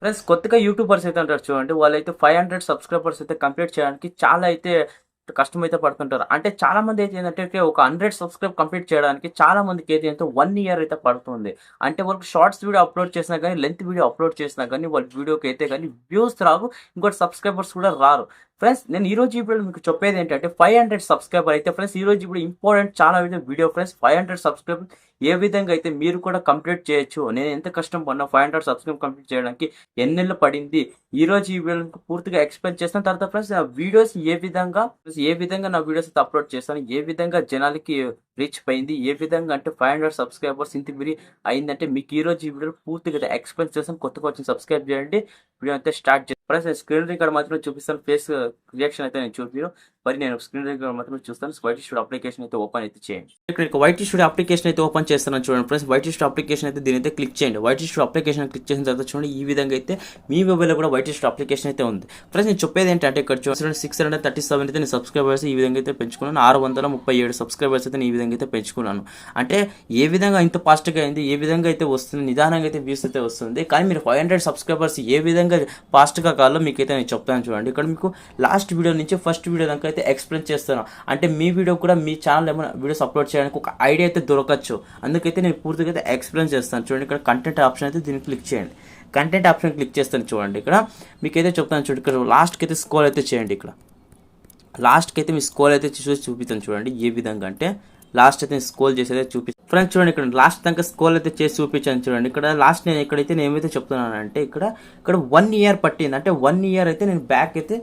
Friends కొత్తగా YouTubers అయితే ఉంటారు చూడండి. వాళ్ళైతే 500 సబ్స్క్రైబర్స్ అయితే కంప్లీట్ చేయడానికి చాలా అయితే కష్టం అయితే పడుతుంటారు. అంటే చాలా మంది అయితే ఏందంటే ఒక 100 కంప్లీట్ చేయడానికి చాలా మందికి అయితే 1 ఇయర్ అయితే పడుతుంది. అంటే వాళ్ళకి షార్ట్స్ వీడియో అప్‌లోడ్ చేసినా గాని, లెంత్ వీడియో అప్‌లోడ్ చేసినా గాని వాళ్ళ వీడియోకి అయితే గాని వ్యూస్ రావు. ఇంకోటి సబ్స్క్రైబర్స్ కూడా రారు. ఫ్రెండ్స్ నేను ఈరోజు ఈ వీడియోలో మీకు చెప్పేది ఏంటంటే 500 సబ్స్క్రైబర్ అయితే ఫ్రెండ్స్ ఈరోజు ఇప్పుడు ఇంపార్టెంట్ చాలా వీడియో ఫ్రెండ్స్ 500 సబ్స్క్రైబర్ ఏ విధంగా అయితే మీరు కూడా కంప్లీట్ చేయొచ్చు. నేను ఎంత కష్టం పడినా 500 కంప్లీట్ చేయడానికి ఎన్నెళ్ళు పడింది. ఈరోజు ఈ వీడియోని పూర్తిగా ఎక్స్‌ప్లెయిన్ చేసిన తర్వాత ఫ్రెండ్స్ ఆ వీడియోస్ ఏ విధంగా నా వీడియోస్ అయితే అప్‌లోడ్ చేస్తాను. ఏ విధంగా జనాలకి రీచ్ అయింది. ఏ విధంగా అంటే 500 సబ్స్క్రైబర్స్ ఇంతమిరి అయిందంటే మీకు ఈరోజు ఈ వీడియోలో పూర్తిగా ఎక్స్‌ప్లెయిన్ చేస్తాను. కొత్తగా వచ్చిన సబ్స్క్రైబ్ చేయండి. వీడియో అయితే స్టార్ట్ చేస్తాను. ఫ్రెండ్స్ నేను స్క్రీన్ రికార్డ్ మాత్రమే చూపిస్తాను. ఫేస్ రియాక్షన్ అయితే నేను చూపియను. మరి నేను స్క్రీన్ రికార్డ్ మాత్రమే చూస్తాను. వైట్ స్టూడియో అప్లికేషన్ అయితే ఓపెన్ అయితే చేయండి. ఇక్కడ వైట్ స్టూడియో అప్లికేషన్ అయితే ఓపెన్ చేస్తున్నాను చూడండి ఫ్రెండ్స్. వైట్ స్టూడియో అప్లికేషన్ అయితే దీని అయితే క్లిక్ చేయండి. వైట్ స్టూడియో అప్లికేషన్ క్లిక్ చేసిన తర్వాత చూడండి ఈ విధంగా అయితే మీ మొబైల్లో కూడా వైట్ స్టూడియో అప్లికేషన్ అయితే ఉంది. ఫ్రెండ్స్ నేను చెప్పేది ఏంటంటే ఇక్కడ చూడండి 637 అయితే నేను సబ్స్క్రైబర్స్ ఈ విధంగా అయితే పెంచుకున్నాను. 637 సబ్స్క్రైబర్స్ అయితే ఈ విధంగా అయితే పెంచుకున్నాను. అంటే ఏ విధంగా ఇంత ఫాస్ట్గా అయింది, ఏ విధంగా అయితే వస్తుంది, నిదానంగా అయితే వ్యూస్ అయితే వస్తుంది. కానీ మీరు 500 సబ్స్క్రైబర్స్ ఏ విధంగా ఫాస్ట్గా కావాలో మీకైతే నేను చెప్తాను చూడండి. ఇక్కడ మీకు లాస్ట్ వీడియో నుంచి ఫస్ట్ వీడియో దాకా అయితే ఎక్స్ప్లెయిన్ చేస్తాను. అంటే మీ వీడియో కూడా మీ ఛానల్ ఏమైనా వీడియోస్ అప్లోడ్ చేయడానికి ఒక ఐడియా అయితే దొరకచ్చు. అందుకైతే నేను పూర్తిగా అయితే ఎక్స్ప్లెయిన్ చేస్తాను చూడండి. ఇక్కడ కంటెంట్ ఆప్షన్ అయితే దీన్ని క్లిక్ చేయండి. కంటెంట్ ఆప్షన్ క్లిక్ చేస్తాను చూడండి. ఇక్కడ మీకైతే చెప్తాను చూడండి. ఇక్కడ లాస్ట్కి అయితే స్క్రోల్ అయితే చేయండి. ఇక్కడ లాస్ట్కి అయితే మీ స్క్రోల్ అయితే చూపిస్తాను చూడండి. ఏ విధంగా అంటే లాస్ట్ అయితే స్క్రోల్ చేసి అయితే చూపిస్తాను ఫ్రెండ్స్ చూడండి. ఇక్కడ లాస్ట్ దాకా స్క్రోల్ అయితే చేసి చూపించాను చూడండి. ఇక్కడ లాస్ట్ నేను నేను ఏమైతే చెప్తున్నానంటే ఇక్కడ 1 ఇయర్ పట్టింది. అంటే 1 ఇయర్ అయితే నేను బ్యాక్ అయితే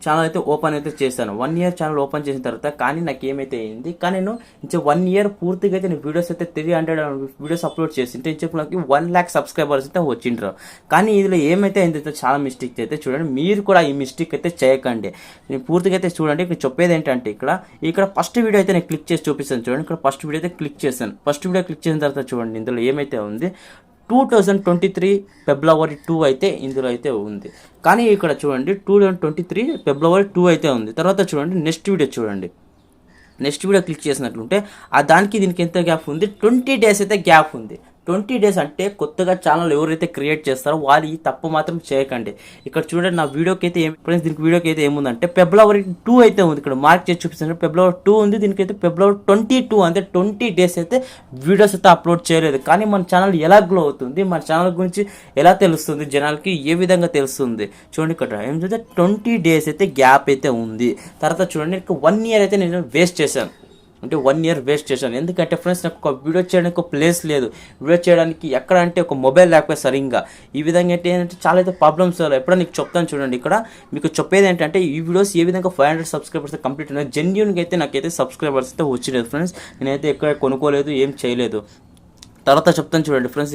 ఛానల్ అయితే ఓపెన్ అయితే చేశాను. 1 ఇయర్ ఛానల్ ఓపెన్ చేసిన తర్వాత కానీ నాకు ఏమైతే అయింది, కానీ నేను ఇంచే 1 ఇయర్ పూర్తిగా అయితే నేను వీడియోస్ అయితే 300 వీడియోస్ అప్లోడ్ చేసింటే ఇంచెప్పుడు నాకు 1 lakh సబ్స్క్రైబర్స్ అయితే వచ్చిండ్రు. కానీ ఇందులో ఏమైతే అయింది చాలా మిస్టేక్ అయితే చూడండి. మీరు కూడా ఈ మిస్టేక్ అయితే చేయకండి. నేను పూర్తిగా అయితే చూడండి. ఇక్కడ చెప్పేది ఏంటంటే ఇక్కడ ఫస్ట్ వీడియో అయితే నేను క్లిక్ చేసి చూపిస్తాను చూడండి. ఇక్కడ ఫస్ట్ వీడియో అయితే క్లిక్ చేశాను. ఫస్ట్ వీడియో క్లిక్ చేసిన తర్వాత చూడండి ఇందులో ఏమైతే ఉంది 2023 ఫిబ్రవరి 2 అయితే ఇందులో అయితే ఉంది. కానీ ఇక్కడ చూడండి 2023 ఫిబ్రవరి 2 అయితే ఉంది. తర్వాత చూడండి నెక్స్ట్ వీడియో చూడండి. నెక్స్ట్ వీడియో క్లిక్ చేసినట్లుంటే ఆ దానికి దీనికి ఎంత గ్యాప్ ఉంది, 20 days అయితే గ్యాప్ ఉంది. 20 days అంటే కొత్తగా ఛానల్ ఎవరైతే క్రియేట్ చేస్తారో వాళ్ళు ఈ తప్పు మాత్రం చేయకండి. ఇక్కడ చూడండి నా వీడియోకి అయితే ఫ్రెండ్స్ దీనికి వీడియోకి అయితే ఏముందంటే ఫిబ్రవరి 2 అయితే ఉంది. ఇక్కడ మార్క్ చేసి చూపిస్తాను ఫిబ్రవరి 2 ఉంది. దీనికైతే ఫిబ్రవరి 22 అంటే 20 days అయితే వీడియోస్ అయితే అప్లోడ్ చేయలేదు. కానీ మన ఛానల్ ఎలా గ్లో అవుతుంది, మన ఛానల్ గురించి ఎలా తెలుస్తుంది, జనాలకి ఏ విధంగా తెలుస్తుంది చూడండి. ఇక్కడ ఏం చూస్తే 20 days అయితే గ్యాప్ అయితే ఉంది. తర్వాత చూడండి ఇక్కడ 1 year అయితే నేను వేస్ట్ చేశాను. అంటే 1 year వేస్ట్ చేశాను. ఎందుకంటే ఫ్రెండ్స్ నాకు ఒక వీడియో చేయడానికి ఒక ప్లేస్ లేదు. వీడియో చేయడానికి ఎక్కడ అంటే ఒక మొబైల్ లేకపోతే సరిగ్గా ఈ విధంగా ఏంటంటే చాలా అయితే ప్రాబ్లమ్స్ ఎప్పుడో నీకు చెప్తాను చూడండి. ఇక్కడ మీకు చెప్పేది ఏంటంటే ఈ వీడియోస్ ఏ విధంగా 500 సబ్స్క్రైబర్స్ కంప్లీట్ అయినా జెన్యూన్గా అయితే నాకైతే సబ్స్క్రైబర్స్ అయితే వచ్చిలేదు ఫ్రెండ్స్. నేనైతే ఎక్కడ కొనుక్కోలేదు, ఏం చేయలేదు. తర్వాత చెప్తాను చూడండి ఫ్రెండ్స్.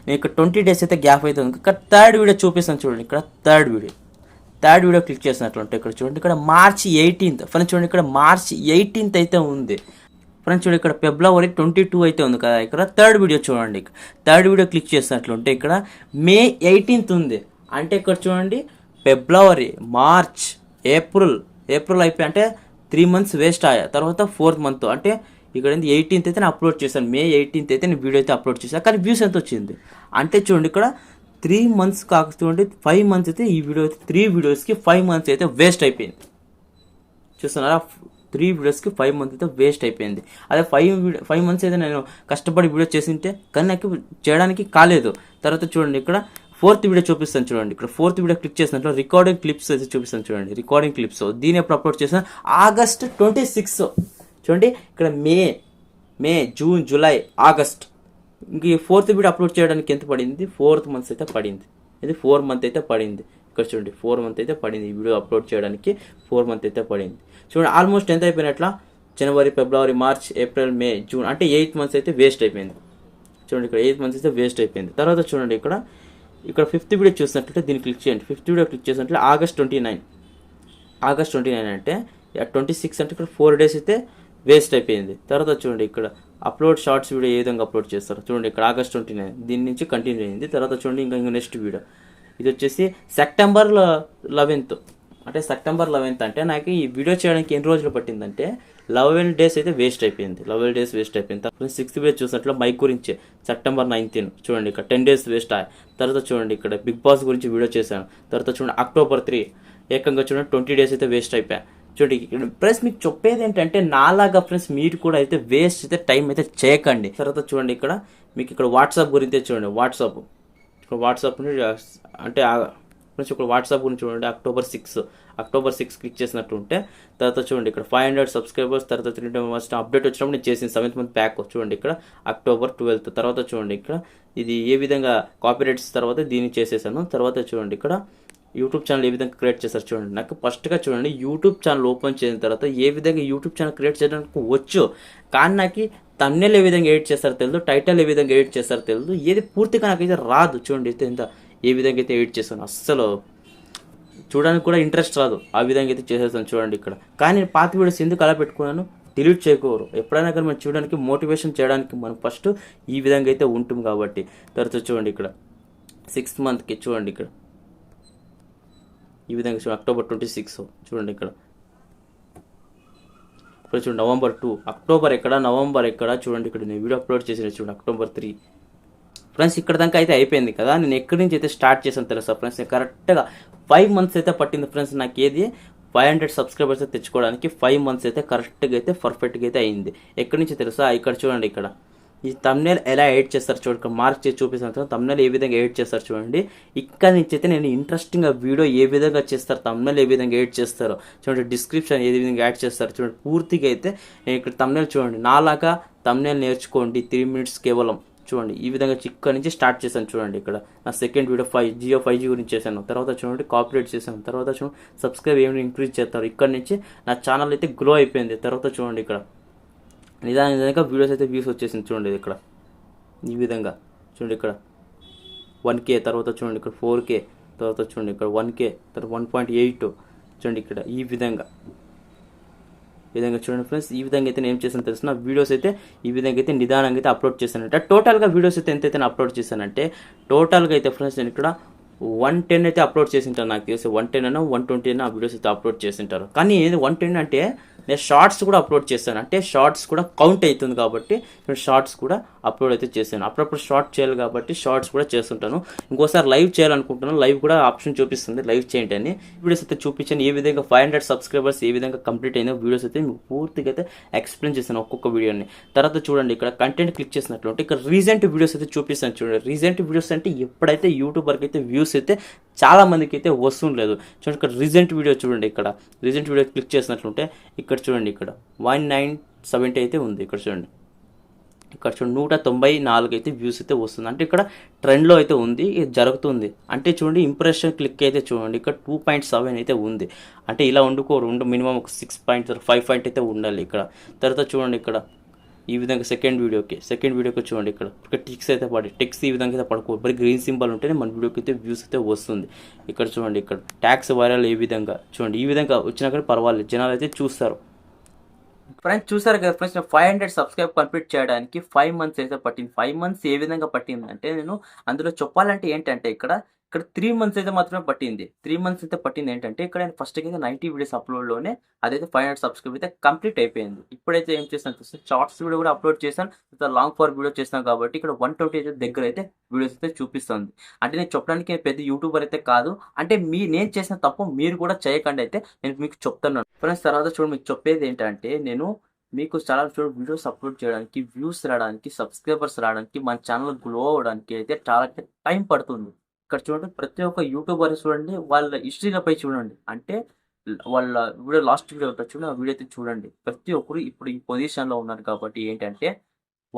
నేను ఇక్కడ 20 days అయితే గ్యాప్ అయితే ఉంది. ఇక్కడ థర్డ్ వీడియో చూపిస్తాను చూడండి. ఇక్కడ థర్డ్ వీడియో క్లిక్ చేసినట్లుంటే ఇక్కడ చూడండి. ఇక్కడ March 18th ఫ్రెండ్స్ చూడండి. ఇక్కడ March 18th అయితే ఉంది ఫ్రెండ్స్ చూడండి. ఇక్కడ ఫిబ్రవరి 22 అయితే ఉంది కదా. ఇక్కడ థర్డ్ వీడియో చూడండి. థర్డ్ వీడియో క్లిక్ చేసినట్లుంటే ఇక్కడ May 18th ఉంది. అంటే ఇక్కడ చూడండి ఫిబ్రవరి, మార్చ్, ఏప్రిల్ అయిపోయి అంటే 3 months వేస్ట్ అయ్యా. తర్వాత 4th month అంటే ఇక్కడ 18th అయితే నేను అప్లోడ్ చేశాను. May 18th అయితే నేను వీడియో అయితే అప్లోడ్ చేశాను. కానీ వ్యూస్ ఎంత వచ్చింది అంటే చూడండి ఇక్కడ 3 months చూడండి 5 months అయితే ఈ వీడియో అయితే 3 వీడియోస్కి 5 months అయితే వేస్ట్ అయిపోయింది. చూస్తున్నారా 3 వీడియోస్కి 5 months అయితే వేస్ట్ అయిపోయింది. అదే 5 months అయితే నేను కష్టపడి వీడియో చేసింటే కానీ నాకు చేయడానికి కాలేదు. తర్వాత చూడండి ఇక్కడ 4th వీడియో చూపిస్తాను చూడండి. ఇక్కడ 4th వీడియో క్లిక్ చేసినట్లు రికార్డింగ్ క్లిప్స్ అయితే చూపిస్తాను చూడండి. రికార్డింగ్ క్లిప్స్ దీని ఎప్పుడు అప్లోడ్ చేసాను August 26 చూడండి. ఇక్కడ మే, జూన్, జూలై, ఆగస్ట్ ఇంక 4th వీడియో అప్లోడ్ చేయడానికి ఎంత పడింది 4th month అయితే పడింది. ఇది 4 month అయితే పడింది. ఇక్కడ చూడండి 4 month అయితే పడింది. ఈ వీడియో అప్లోడ్ చేయడానికి 4 month అయితే పడింది. చూడండి ఆల్మోస్ట్ ఎంత అయిపోయినట్లా జనవరి, ఫిబ్రవరి, మార్చ్, ఏప్రిల్, మే, జూన్ అంటే 8 months అయితే వేస్ట్ అయిపోయింది. చూడండి ఇక్కడ 8 months అయితే వేస్ట్ అయిపోయింది. తర్వాత చూడండి ఇక్కడ 5th వీడియో చూసినట్లయితే దీన్ని క్లిక్ చేయండి. 5th వీడియో క్లిక్ చేసినట్లయితే ఆగస్ట్ 29 అంటే 26 అంటే ఇక్కడ 4 days అయితే వేస్ట్ అయిపోయింది. తర్వాత చూడండి ఇక్కడ అప్లోడ్ షార్ట్స్ వీడియో ఏ విధంగా అప్లోడ్ చేస్తారు చూడండి. ఇక్కడ August 29 దీని నుంచి కంటిన్యూ అయింది. తర్వాత చూడండి ఇంకా నెక్స్ట్ వీడియో ఇది వచ్చేసి September 11th అంటే సెప్టెంబర్ 11th అంటే నాకు ఈ వీడియో చేయడానికి ఎన్ని రోజులు పట్టిందంటే 11 డేస్ అయితే వేస్ట్ అయిపోయింది. 11 డేస్ వేస్ట్ అయిపోయింది. తర్వాత 6th పేజ్ చూసినట్లు మైక్ గురించి సెప్టెంబర్ 19 చూడండి ఇక్కడ 10 డేస్ వేస్ట్ అయ్యాయి. తర్వాత చూడండి ఇక్కడ బిగ్ బాస్ గురించి వీడియో చేశాను. తర్వాత చూడండి అక్టోబర్ 3 ఏకంగా చూడండి 20 డేస్ అయితే వేస్ట్ అయిపోయాయి. చూడండి ఇక్కడ ఫ్రెండ్స్ మీకు చెప్పేది ఏంటంటే నాలాగా ఫ్రెండ్స్ మీరు కూడా అయితే వేస్ట్ అయితే టైం అయితే చేయకండి. తర్వాత చూడండి ఇక్కడ మీకు ఇక్కడ వాట్సాప్ గురించి చూడండి. వాట్సాప్ అంటే ఫ్రెండ్స్ ఇక్కడ వాట్సాప్ గురించి చూడండి. అక్టోబర్ 6 క్లిక్ చేసినట్టు ఉంటే తర్వాత చూడండి ఇక్కడ 500 సబ్స్క్రైబర్స్ తర్వాత 3 months అప్డేట్ వచ్చినప్పుడు నేను చేసిన 7th month ప్యాక్ చూడండి ఇక్కడ అక్టోబర్ 12 తర్వాత చూడండి ఇక్కడ ఇది ఏ విధంగా కాపీరైట్స్ తర్వాత దీన్ని చేసేసాను. తర్వాత చూడండి ఇక్కడ యూట్యూబ్ ఛానల్ ఏ విధంగా క్రియేట్ చేస్తారు చూడండి. నాకు ఫస్ట్గా చూడండి యూట్యూబ్ ఛానల్ ఓపెన్ చేసిన తర్వాత ఏ విధంగా యూట్యూబ్ ఛానల్ క్రియేట్ చేయడానికి వచ్చు, కానీ నాకు తమ్నెల్ ఏ విధంగా ఎడిట్ చేస్తారో తెలియదు, టైటిల్ ఏ విధంగా ఎడిట్ చేస్తారో తెలియదు, ఏది పూర్తిగా నాకైతే రాదు. చూడండి అయితే ఎంత ఏ విధంగా అయితే ఎడిట్ చేస్తాను అస్సలు చూడడానికి కూడా ఇంట్రెస్ట్ రాదు. ఆ విధంగా అయితే చేసేస్తాను చూడండి ఇక్కడ. కానీ నేను పాత వీడియోస్ ఎందుకు అలా పెట్టుకున్నాను, డిలీట్ చేయకూడదు. ఎప్పుడైనా కానీ మనం చూడడానికి మోటివేషన్ చేయడానికి మనం ఫస్ట్ ఈ విధంగా అయితే ఉంటుంది కాబట్టి. తర్వాత చూడండి ఇక్కడ 6th monthకి చూడండి ఇక్కడ ఈ విధంగా చూడండి అక్టోబర్ 26 చూడండి ఇక్కడ. ఇప్పుడు చూడండి నవంబర్ 2 అక్టోబర్ ఎక్కడ నవంబర్ ఎక్కడ చూడండి ఇక్కడ నేను వీడియో అప్లోడ్ చేసిన చూడండి అక్టోబర్ 3 ఫ్రెండ్స్. ఇక్కడ దాకా అయితే అయిపోయింది కదా. నేను ఎక్కడి నుంచి అయితే స్టార్ట్ చేశాను తెలుసా ఫ్రెండ్స్, కరెక్ట్గా 5 months అయితే పట్టింది ఫ్రెండ్స్. నాకు ఏది 500 సబ్స్క్రైబర్స్ అయితే తెచ్చుకోవడానికి 5 months అయితే కరెక్ట్గా అయితే పర్ఫెక్ట్గా అయితే అయింది. ఎక్కడి నుంచి తెలుసా, ఇక్కడ చూడండి ఇక్కడ ఈ తమ్నెల్ ఎలా ఎడిట్ చేస్తారు చూడండి. ఇక్కడ మార్క్ చేసి చూపిస్తాను తమ్నెల్ ఏ విధంగా ఎడిట్ చేస్తారు చూడండి. ఇక్కడ నుంచి అయితే నేను ఇంట్రెస్టింగ్గా వీడియో ఏ విధంగా చేస్తారు, తమ్నెల్ ఏ విధంగా ఎడిట్ చేస్తారో చూడండి, డిస్క్రిప్షన్ ఏ విధంగా యాడ్ చేస్తారు చూడండి. పూర్తిగా అయితే నేను ఇక్కడ తమ్నెల్ చూడండి, నాలాగా తమ్నెల్ నేర్చుకోండి 3 minutes కేవలం చూడండి. ఈ విధంగా ఇక్కడ నుంచి స్టార్ట్ చేశాను చూడండి. ఇక్కడ నా సెకండ్ వీడియో జియో 5G గురించి చేశాను. తర్వాత చూడండి కాపీరైట్ చేశాను. తర్వాత చూడండి సబ్స్క్రైబ్ ఏమైనా ఇంక్రీజ్ చేస్తారు. ఇక్కడ నుంచి నా ఛానల్ అయితే గ్లో అయిపోయింది. తర్వాత చూడండి ఇక్కడ నిదానంగా వీడియోస్ అయితే వ్యూస్ వచ్చేసింది చూడండి. ఇక్కడ ఈ విధంగా చూడండి ఇక్కడ 1K, తర్వాత చూడండి ఇక్కడ 4K, తర్వాత చూడండి ఇక్కడ 1K, తర్వాత 1.8 చూడండి ఇక్కడ ఈ విధంగా చూడండి ఫ్రెండ్స్. ఈ విధంగా అయితే నేను ఏం చేశాను తెలిసిన వీడియోస్ అయితే ఈ విధంగా అయితే నిదానంగా అయితే అప్లోడ్ చేశానంటే టోటల్గా వీడియోస్ అయితే ఎంతైతే నేను అప్లోడ్ చేశానంటే టోటల్గా అయితే ఫ్రెండ్స్ నేను ఇక్కడ 110 అయితే అప్లోడ్ చేసింటారు. నాకు తెలిసి 110 అయినా 120 అయినా ఆ వీడియోస్ అయితే అప్లోడ్ చేసింటారు. కానీ 110 అంటే నేను షార్ట్స్ కూడా అప్లోడ్ చేశాను, అంటే షార్ట్స్ కూడా కౌంట్ అవుతుంది కాబట్టి షార్ట్స్ కూడా అప్లోడ్ అయితే చేశాను. అప్పుడప్పుడు షార్ట్ చేయాలి కాబట్టి షార్ట్స్ కూడా చేస్తుంటాను. ఇంకోసారి లైవ్ చేయాలనుకుంటున్నాను, లైవ్ కూడా ఆప్షన్ చూపిస్తుంది లైవ్ చేయండి అని. వీడియోస్ అయితే చూపించాను ఏ విధంగా 500 సబ్స్క్రైబర్స్ ఏ విధంగా కంప్లీట్ అయినా వీడియోస్ అయితే మీకు పూర్తిగా అయితే ఎక్స్ప్లెయిన్ చేశాను ఒక్కొక్క వీడియోని. తర్వాత చూడండి ఇక్కడ కంటెంట్ క్లిక్ చేసినట్లుంటే ఇక్కడ రీసెంట్ వీడియోస్ అయితే చూపిస్తాను చూడండి. రీసెంట్ వీడియోస్ అంటే ఎప్పుడైతే యూట్యూబర్కి అయితే వ్యూస్ అయితే చాలా మందికి అయితే వస్తుండలేదు చూడండి. ఇక్కడ రీసెంట్ వీడియో చూడండి, ఇక్కడ రీసెంట్ వీడియో క్లిక్ చేసినట్లుంటే ఇక్కడ చూడండి ఇక్కడ 1970 అయితే ఉంది. ఇక్కడ చూడండి 194 అయితే వ్యూస్ అయితే వస్తుంది, అంటే ఇక్కడ ట్రెండ్లో అయితే ఉంది, ఇది జరుగుతుంది. అంటే చూడండి ఇంప్రెషన్ క్లిక్ అయితే చూడండి ఇక్కడ 2.7 అయితే ఉంది. అంటే ఇలా ఉండు మినిమం ఒక 6.5 అయితే ఉండాలి ఇక్కడ. తర్వాత చూడండి ఇక్కడ ఈ విధంగా సెకండ్ వీడియోకి చూడండి ఇక్కడ టిక్స్ అయితే టెక్స్ ఈ విధంగా అయితే పడుకో మరి గ్రీన్ సింబల్ ఉంటేనే మన వీడియోకి అయితే వ్యూస్ అయితే వస్తుంది. ఇక్కడ చూడండి ఇక్కడ ట్యాక్స్ వైరల్ ఏ విధంగా చూడండి, ఈ విధంగా వచ్చినా కానీ పర్వాలేదు జనాలు అయితే చూస్తారు. ఫ్రెండ్స్ చూసారు కదా ఫ్రెండ్స్, 500 సబ్స్క్రైబ్ కంప్లీట్ చేయడానికి 5 months అయితే పట్టింది. 5 months ఏ విధంగా పట్టింది అంటే నేను అందులో చెప్పాలంటే ఏంటంటే ఇక్కడ 3 months అయితే మాత్రమే పట్టింది. 3 months అయితే పట్టింది ఏంటంటే ఇక్కడ నేను ఫస్ట్ అయితే 90 వీడియోస్ అప్లోడ్లోనే అదైతే 500 సబ్స్క్రైబ్ అయితే కంప్లీట్ అయిపోయింది. ఇప్పుడైతే ఏం చేస్తాను చూస్తే షార్ట్స్ వీడియో కూడా అప్లోడ్ చేశాను, లాంగ్ ఫార్ వీడియో చేస్తాను కాబట్టి ఇక్కడ 120 అయితే దగ్గర అయితే వీడియోస్ అయితే చూపిస్తుంది. అంటే నేను చెప్పడానికి పెద్ద యూట్యూబర్ అయితే కాదు, అంటే నేను చేసిన తప్పు మీరు కూడా చేయకండి అయితే నేను మీకు చెప్తున్నాను ఫ్రెండ్స్. తర్వాత చూడండి మీకు చెప్పేది ఏంటంటే నేను మీకు చాలా వీడియోస్ అప్లోడ్ చేయడానికి, వ్యూస్ రావడానికి, సబ్స్క్రైబర్స్ రావడానికి, మన ఛానల్ గ్లో అవ్వడానికి అయితే చాలా టైం పడుతుంది. ఇక్కడ చూడండి ప్రతి ఒక్క యూట్యూబర్ చూడండి వాళ్ళ హిస్టరీలపై చూడండి, అంటే వాళ్ళ వీడియో లాస్ట్ వీడియో ఉంటుంది చూడండి, ఆ వీడియో అయితే చూడండి. ప్రతి ఒక్కరు ఇప్పుడు ఈ పొజిషన్లో ఉన్నారు కాబట్టి ఏంటంటే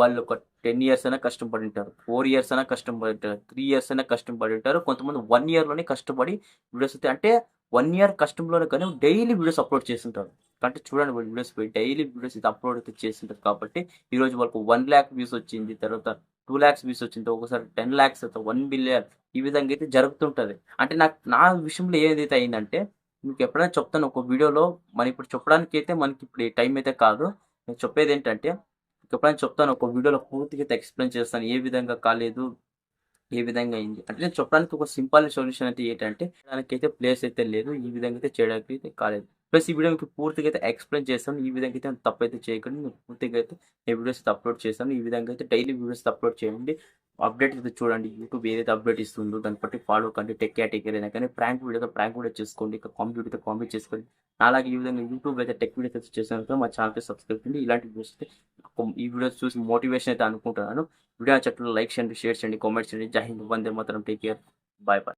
వాళ్ళు ఒక 10 years అయినా కష్టపడి ఉంటారు, 4 years అయినా కష్టపడి ఉంటారు, 3 years అయినా కష్టపడి ఉంటారు, కొంతమంది 1 yearలోనే కష్టపడి వీడియోస్ అయితే అంటే 1 year కష్టంలోనే కానీ డైలీ వీడియోస్ అప్లోడ్ చేస్తుంటారు. అంటే చూడండి వాళ్ళు వీడియోస్ పోయి డైలీ వీడియోస్ అయితే అప్లోడ్ అయితే చేస్తుంటారు కాబట్టి ఈరోజు వాళ్ళకు 1 lakh వ్యూస్ వచ్చింది, తర్వాత 2 lakhs వ్యూస్ వచ్చింది, ఒకసారి 10 lakhs అయితే 1 billion ఈ విధంగా అయితే జరుగుతుంటుంది. అంటే నా విషయంలో ఏదైతే అయిందంటే మీకు ఎప్పుడైనా చెప్తాను ఒక వీడియోలో, మనం ఇప్పుడు చెప్పడానికి అయితే మనకి ఇప్పుడు టైం అయితే కాదు. నేను చెప్పేది ఏంటంటే ఎప్పుడైనా చెప్తాను ఒక వీడియోలో పూర్తిగా ఎక్స్ప్లెయిన్ చేస్తాను ఏ విధంగా కాలేదు ఏ విధంగా అయింది అంటే నేను చెప్పడానికి ఒక సింపుల్ సొల్యూషన్ అయితే ఏంటంటే దానికైతే ప్లేస్ అయితే లేదు. ఈ విధంగా అయితే చేయడానికి అయితే కాలేదు. ప్లస్ ఈ వీడియో మీకు పూర్తిగా అయితే ఎక్స్‌ప్లెయిన్ చేస్తాను. ఈ విధంగా అయితే తప్పైతే చేయకండి. నేను పూర్తిగా అయితే ఈ వీడియోస్ అయితే అప్‌లోడ్ చేశాను. ఈ విధంగా అయితే డైలీ వీడియోస్ అప్‌లోడ్ చేయండి. అప్డేట్ అయితే చూడండి. యూట్యూబ్ ఏదైతే అప్డేట్ ఇస్తుందో దాన్ని బట్టి ఫాలో కండి. టెక్ కేటగిరీ అయినా కానీ ప్రాంక్ వీడియోతో ప్రాంక్ వీడియో చేసుకోండి. ఇక కామెడీ వీడియోతో కామెడీ చేసుకోండి. నాలాగా ఈ విధంగా యూట్యూబ్‌లో అయితే టెక్ వీడియోస్ అయితే చేశాను. మా ఛానల్‌కి సబ్స్క్రైబ్ చేయండి. ఇలాంటి వీడియోస్ అయితే ఈ వీడియోస్ చూసి మోటివేషన్ అయితే అనుకుంటున్నాను. వీడియో నచ్చినట్లయితే లైక్ చేయండి, షేర్ చేయండి, కామెంట్ చేయండి. జై Hind, Vande Mataram, take care, bye bye.